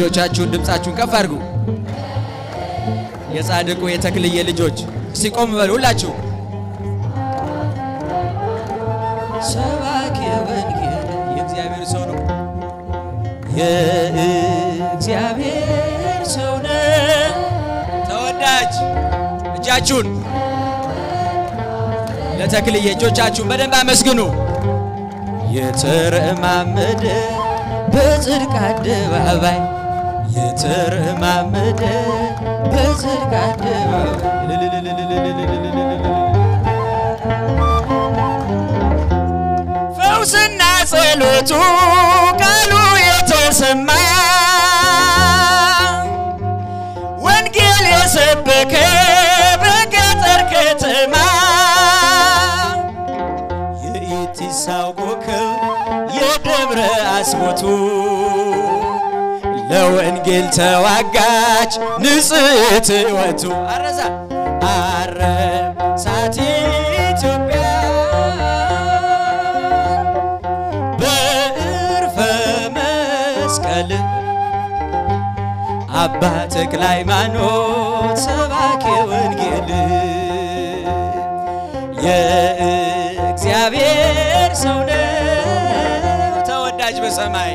እጆቻችሁን ድምጻችሁን ከፍ አድርጉ የጻድቁ የተክልዬ ልጆች ሲቆም በሉ ሁላችሁ ሰባኪ ወንጌል የእግዚአብሔር ሰው ነው የእግዚአብሔር ሰው ነው ተወዳጅ እጃችሁን ለተክልዬ እጆቻችሁን በደንብ አመስግኑ የተረማመደ በጽድቅ አደባባይ የተረማመደ በጽድቅ አደባባይ ፈውስና ጸሎቱ ቃሉ የተሰማ ወንጌል የሰበከ በገጠር ከተማ የኢቲሳው ኮከብ የደብረ አስቦቱ ለወንጌል ተዋጋች ንጽሕት ሕይወቱ አረሳት ኢትዮጵያ በዕርፈ መስቀል አባ ተክለ ሃይማኖት ሰባኪ ወንጌል የእግዚአብሔር ሰው ነው ተወዳጅ በሰማይ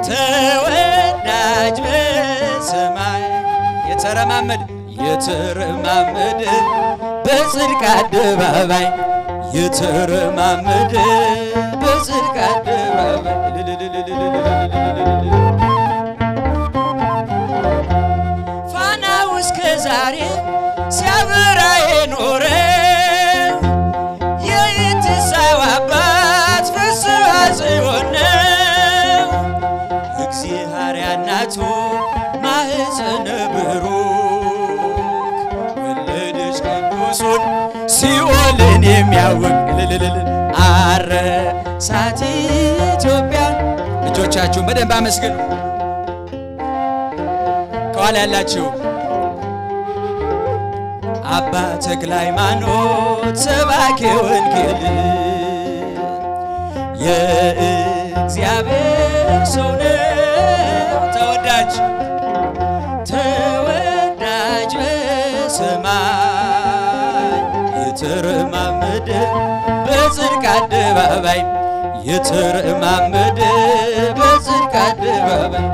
ተወዳጅ በሰማይ የተረማመደ በጽድቅ አደባባይ የተረማመደ በጽድቅ አደባባይ ፋናው እስከ ዛሬ ሲያበራ የኖረ የኢቲሳው አባት ፍስሐ ጽዮን እግዚአብሔር እናቱ ማኅፀነ ብሩክ ወለደች ቅዱሱን ሲኦልን የሚያውቅ አረሳት ኢትዮጵያ እጆቻችሁን በደንብ አመስግኑ ከኋላ ያላችሁ አባ ተክለ ሃይማኖት ሰባኪ ወንጌል የእግዚአብሔር ሰው ነው ተወዳጅ በሰማይ የተረማመደ በጽድቅ አደባባይ የተረማመደ በጽድቅ አደባባይ